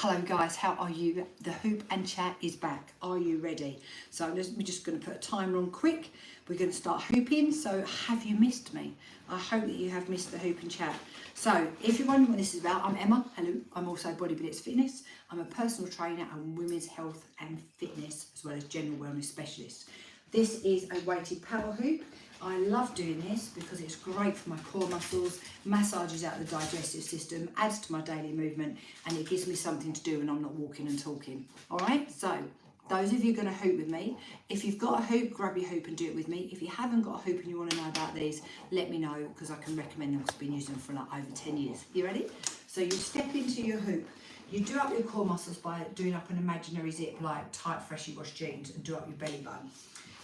Hello guys, how are you? The Hoop and Chat is back. Are you ready? So we're just going to put a timer on quick. We're going to start hooping. So have you missed me? I hope that you have missed the Hoop and Chat. So if you're wondering what this is about, I'm Emma. Hello. I'm also Body Blitz Fitness. I'm a personal trainer and women's health and fitness as well as general wellness specialist. This is a weighted power hoop. I love doing this because it's great for my core muscles, massages out the digestive system, adds to my daily movement, and it gives me something to do when I'm not walking and talking. All right, so those of you going to hoop with me, if you've got a hoop, grab your hoop and do it with me. If you haven't got a hoop and you want to know about these, let me know because I can recommend them because I've been using them for like over 10 years. You ready? So you step into your hoop. You do up your core muscles by doing up an imaginary zip like tight freshly washed jeans and do up your belly button.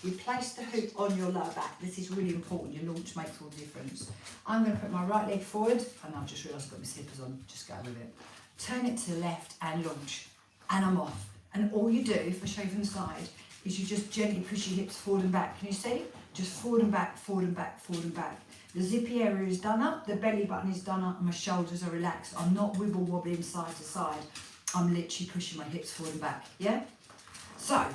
You place the hoop on your lower back. This is really important. Your launch makes all the difference. I'm going to put my right leg forward, and I've just realised I've got my slippers on. Just go with it. Turn it to the left and launch, and I'm off. And all you do, if I show you from the side, is you just gently push your hips forward and back. Can you see? Just forward and back, forward and back, forward and back. The zippy area is done up, the belly button is done up, and my shoulders are relaxed. I'm not wibble wobbling side to side. I'm literally pushing my hips forward and back. Yeah? So,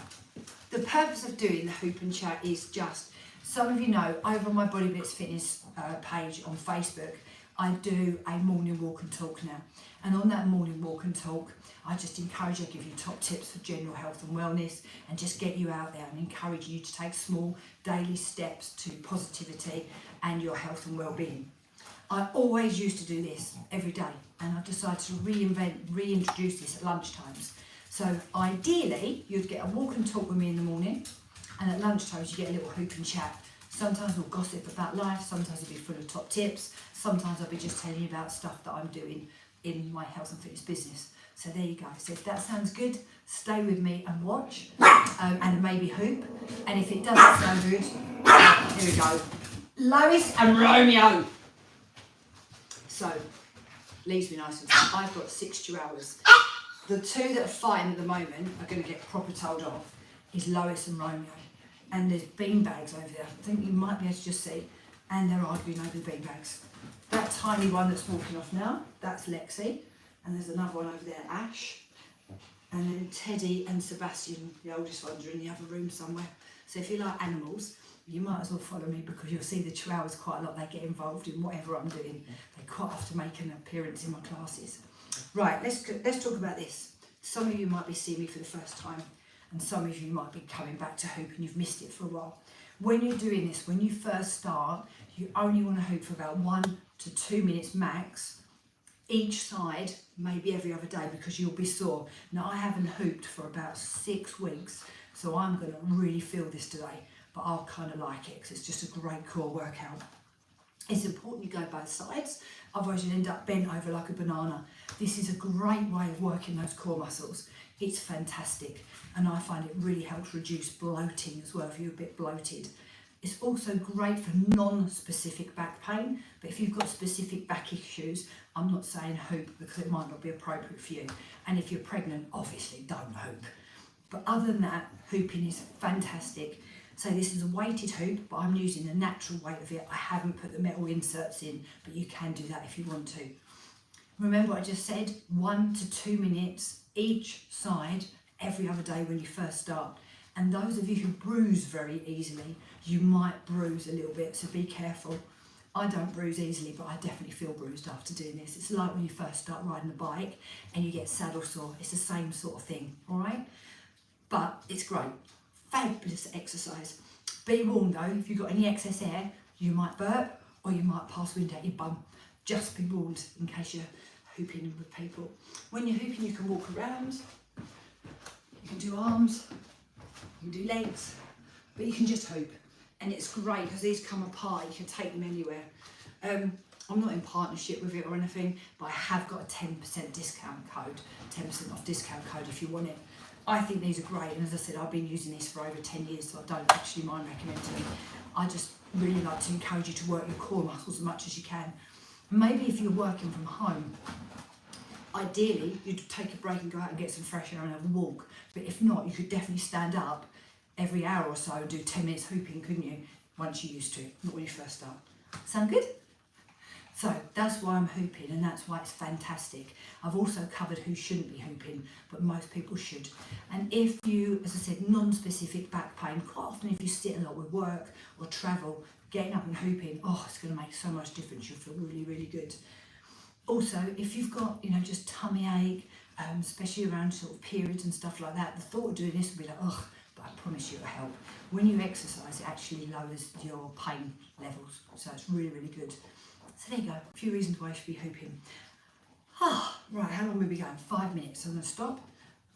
the purpose of doing the Hoop and Chat is just, some of you know, over on my Body Blitz Fitness page on Facebook, I do a morning walk and talk now. And on that morning walk and talk, I just encourage you, give you top tips for general health and wellness, and just get you out there and encourage you to take small daily steps to positivity and your health and well-being. I always used to do this every day, and I've decided to reintroduce this at lunchtimes. So ideally, you'd get a walk and talk with me in the morning, and at lunchtimes you get a little hoop and chat. Sometimes we'll gossip about life, sometimes it'll be full of top tips, sometimes I'll be just telling you about stuff that I'm doing in my health and fitness business. So there you go. So if that sounds good, stay with me and watch, and maybe hoop. And if it doesn't sound good, here we go. Lois and Romeo. So, leaves me nice and tight. I've got 6 chihuahuas. The two that are fighting at the moment are going to get proper told off is Lois and Romeo. And there's beanbags over there. I think you might be able to just see. And they're arguing over the beanbags. That tiny one that's walking off now, that's Lexi. And there's another one over there, Ash. And then Teddy and Sebastian, the oldest ones, are in the other room somewhere. So if you like animals, you might as well follow me because you'll see the chihuahuas quite a lot. They get involved in whatever I'm doing. They quite often make an appearance in my classes. Right, let's talk about this. Some of you might be seeing me for the first time, and some of you might be coming back to hoop and you've missed it for a while. When you're doing this, when you first start, you only want to hoop for about 1 to 2 minutes max, each side, maybe every other day, because you'll be sore. Now, I haven't hooped for about 6 weeks, so I'm going to really feel this today, but I'll kind of like it because it's just a great core workout. It's important you go both sides, otherwise you'll end up bent over like a banana. This is a great way of working those core muscles. It's fantastic, and I find it really helps reduce bloating as well if you're a bit bloated. It's also great for non-specific back pain, but if you've got specific back issues, I'm not saying hoop because it might not be appropriate for you. And if you're pregnant, obviously don't hoop. But other than that, hooping is fantastic. So this is a weighted hoop, but I'm using the natural weight of it. I haven't put the metal inserts in, but you can do that if you want to. Remember what I just said, 1 to 2 minutes each side every other day when you first start. And those of you who bruise very easily, you might bruise a little bit, so be careful. I don't bruise easily, but I definitely feel bruised after doing this. It's like when you first start riding a bike and you get saddle sore. It's the same sort of thing, all right? But it's great. Fabulous exercise. Be warned though, if you've got any excess air, you might burp or you might pass wind out your bum. Just be warned in case you're hooping with people. When you're hooping, you can walk around, you can do arms, you can do legs, but you can just hoop. And it's great because these come apart, you can take them anywhere. I'm not in partnership with it or anything, but I have got a 10% discount code, 10% off discount code if you want it. I think these are great, and as I said, I've been using this for over 10 years, so I don't actually mind recommending them. I just really like to encourage you to work your core muscles as much as you can. Maybe if you're working from home, ideally you'd take a break and go out and get some fresh air and have a walk. But if not, you could definitely stand up every hour or so and do 10 minutes hooping, couldn't you? Once you're used to it, not when you first start. Sound good? So that's why I'm hooping, and that's why it's fantastic. I've also covered who shouldn't be hooping, but most people should. And if you, as I said, non-specific back pain, quite often if you sit a lot with work or travel, getting up and hooping, oh, it's going to make so much difference. You'll feel really, really good. Also, if you've got, just tummy ache, especially around sort of periods and stuff like that, the thought of doing this will be like, ugh, but I promise you it'll help. When you exercise, it actually lowers your pain levels, so it's really, really good. So there you go, a few reasons why you should be hooping. Right, how long will we be going? 5 minutes. So I'm going to stop,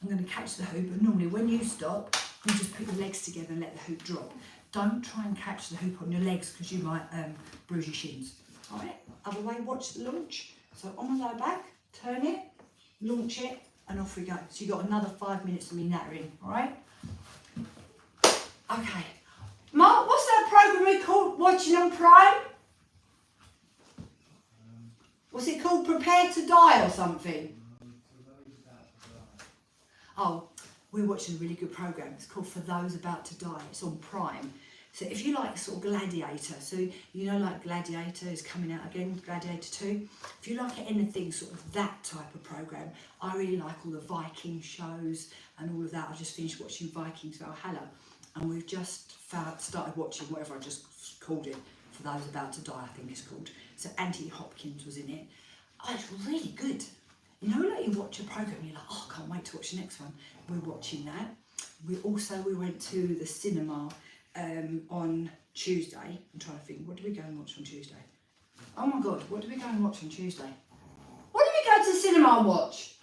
I'm going to catch the hoop, and normally when you stop, you just put your legs together and let the hoop drop. Don't try and catch the hoop on your legs because you might bruise your shins. All right, other way, watch the launch. So on my low back, turn it, launch it, and off we go. So you've got another 5 minutes of me nattering, all right? Okay. Mark, what's that program we called watching on Prime? What's it called? Prepare to Die or something? Oh, we're watching a really good program. It's called For Those About to Die. It's on Prime. So if you like sort of Gladiator, so like Gladiator is coming out again, Gladiator 2. If you like anything sort of that type of program, I really like all the Viking shows and all of that. I just finished watching Vikings Valhalla, and we've just started watching whatever I just called it, For Those About to Die, I think it's called. So Anthony Hopkins was in it. Oh, it's really good. Like you watch a program, you're like, oh, I can't wait to watch the next one. We're watching that. We went to the cinema on Tuesday. I'm trying to think, what did we go and watch on Tuesday? Oh my God, what did we go and watch on Tuesday? What did we go to the cinema and watch?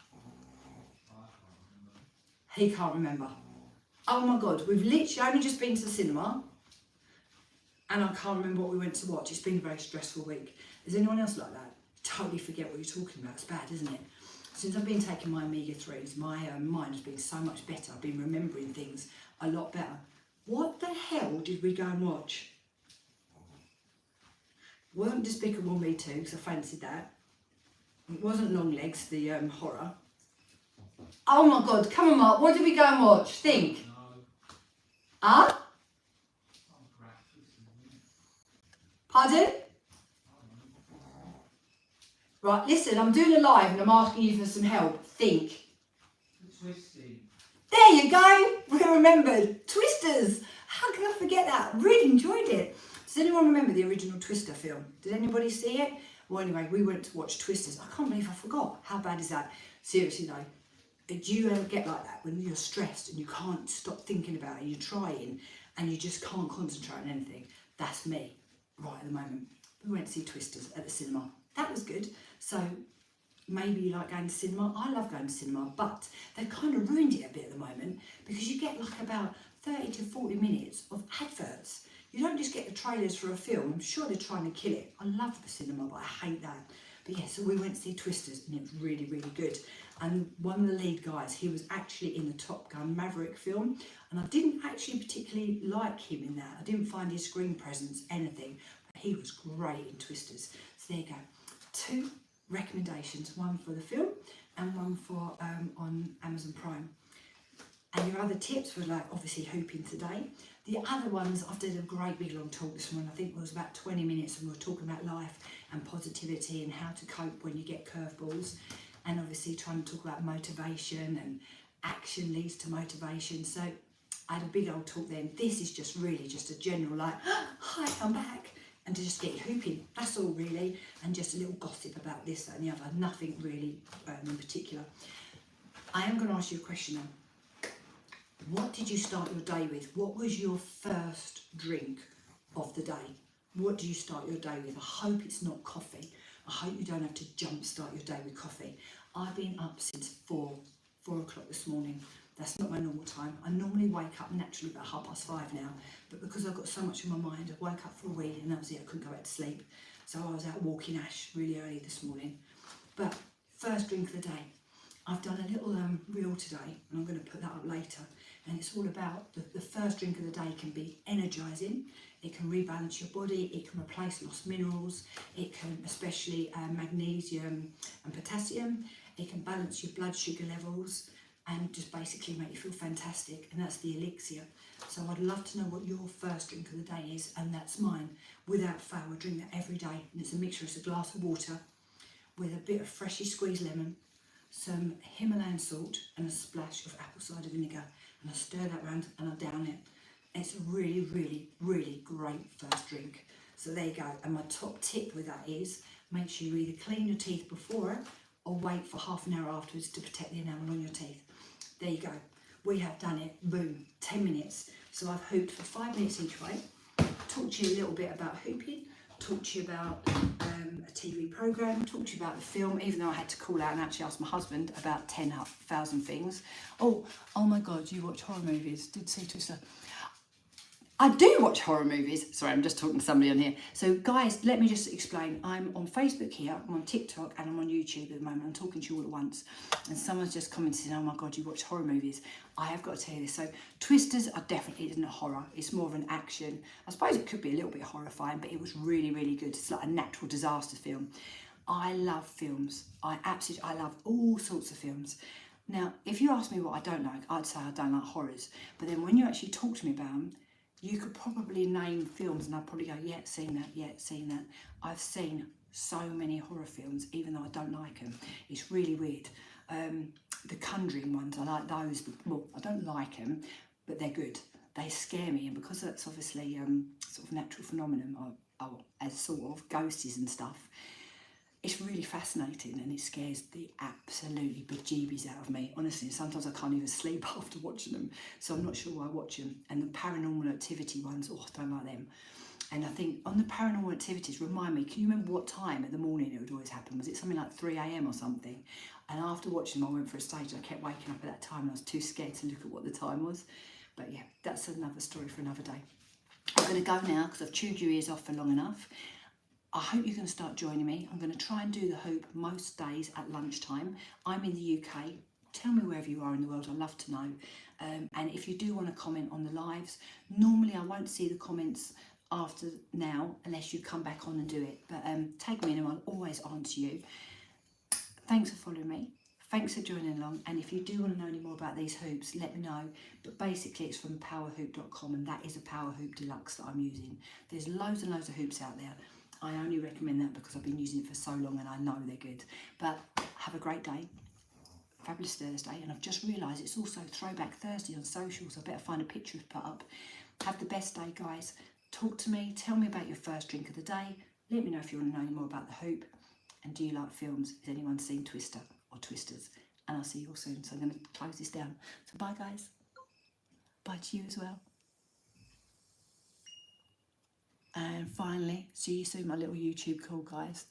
He can't remember. Oh my God, we've literally only just been to the cinema and I can't remember what we went to watch. It's been a very stressful week. Is anyone else like that? Totally forget what you're talking about. It's bad, isn't it? Since I've been taking my omega-3s, my mind has been so much better. I've been remembering things a lot better. What the hell did we go and watch? It wasn't Despicable Me 2, because I fancied that. It wasn't Longlegs, the horror. Oh my God, come on Mark, what did we go and watch? Think. Huh? Pardon? Right, listen, I'm doing a live and I'm asking you for some help. Think. Twisty. There you go. We remembered. Twisters. How can I forget that? Really enjoyed it. Does anyone remember the original Twister film? Did anybody see it? Well, anyway, we went to watch Twisters. I can't believe I forgot. How bad is that? Seriously though, do you ever get like that when you're stressed and you can't stop thinking about it, you're trying and you just can't concentrate on anything? That's me right at the moment. We went to see Twisters at the cinema. That was good. So maybe you like going to cinema. I love going to cinema, but they've kind of ruined it a bit at the moment because you get like about 30 to 40 minutes of adverts. You don't just get the trailers for a film. I'm sure they're trying to kill it. I love the cinema, but I hate that. But yeah, so we went to see Twisters and it was really, really good. And one of the lead guys, he was actually in the Top Gun Maverick film, and I didn't actually particularly like him in that. I didn't find his screen presence anything, but he was great in Twisters. So there you go. 2 recommendations, one for the film and one for on Amazon Prime. And your other tips were like obviously hooping today. The other ones, I've did a great big long talk this morning. I think it was about 20 minutes, and we were talking about life and positivity and how to cope when you get curveballs, and obviously trying to talk about motivation and action leads to motivation. So I had a big old talk then. This is just really just a general like, hi, I'm back. And to just get you hooping, that's all really, and just a little gossip about this, that and the other, nothing really in particular. I am going to ask you a question now. What did you start your day with? What was your first drink of the day? What do you start your day with? I hope it's not coffee. I hope you don't have to jump start your day with coffee. I've been up since 4 o'clock this morning. That's not my normal time. I normally wake up naturally about 5:30 now, but because I've got so much in my mind, I woke up for a wee and that was it. I couldn't go back to sleep. So I was out walking Ash really early this morning. But first drink of the day. I've done a little reel today, and I'm going to put that up later. And it's all about the first drink of the day can be energising. It can rebalance your body. It can replace lost minerals. It can, especially magnesium and potassium. It can balance your blood sugar levels. and just basically make you feel fantastic, and that's the Elixir. So I'd love to know what your first drink of the day is, and that's mine. Without fail, I drink that every day, and it's a mixture. It's a glass of water with a bit of freshly squeezed lemon, some Himalayan salt, and a splash of apple cider vinegar, and I stir that round and I down it. It's a really, really, really great first drink. So there you go. And my top tip with that is make sure you either clean your teeth before it or wait for half an hour afterwards to protect the enamel on your teeth. There you go. We have done it. Boom. 10 minutes. So I've hooped for 5 minutes each way. Talked to you a little bit about hooping. Talked to you about a TV programme. Talked to you about the film, even though I had to call out and actually ask my husband about 10,000 things. Oh my God, you watch horror movies? Did see Twister? I do watch horror movies. Sorry, I'm just talking to somebody on here. So guys, let me just explain. I'm on Facebook here, I'm on TikTok, and I'm on YouTube at the moment. I'm talking to you all at once. And someone's just commented, oh my God, you watch horror movies. I have got to tell you this. So Twisters are definitely isn't a horror. It's more of an action. I suppose it could be a little bit horrifying, but it was really, really good. It's like a natural disaster film. I love films. I love all sorts of films. Now, if you ask me what I don't like, I'd say I don't like horrors. But then when you actually talk to me about them, you could probably name films and I'd probably go, yeah, seen that, yeah, seen that. I've seen so many horror films, even though I don't like them. It's really weird. The Conjuring ones, I like those. Well, I don't like them, but they're good. They scare me, and because that's obviously sort of natural phenomenon, or as sort of ghosts and stuff, it's really fascinating, and it scares the absolutely bejeebies out of me. Honestly, sometimes I can't even sleep after watching them, so I'm not sure why I watch them. And the Paranormal Activity ones, oh, I don't like them. And I think on the Paranormal Activities, remind me, can you remember what time in the morning it would always happen? Was it something like 3 a.m. or something? And after watching them, I went for a stage, I kept waking up at that time, and I was too scared to look at what the time was. But yeah, that's another story for another day. I'm going to go now because I've chewed your ears off for long enough. I hope you're going to start joining me. I'm going to try and do the hoop most days at lunchtime. I'm in the UK. Tell me wherever you are in the world. I'd love to know. And if you do want to comment on the lives, normally I won't see the comments after now unless you come back on and do it. But tag me in and I'll always answer you. Thanks for following me. Thanks for joining along. And if you do want to know any more about these hoops, let me know. But basically it's from powerhoop.com, and that is a Power Hoop Deluxe that I'm using. There's loads and loads of hoops out there. I only recommend that because I've been using it for so long and I know they're good. But have a great day. Fabulous Thursday. And I've just realised it's also Throwback Thursday on socials. I better find a picture to put up. Have the best day, guys. Talk to me. Tell me about your first drink of the day. Let me know if you want to know any more about the hoop. And do you like films? Has anyone seen Twister or Twisters? And I'll see you all soon. So I'm going to close this down. So bye, guys. Bye to you as well. And finally, see you soon, my little YouTube call, guys.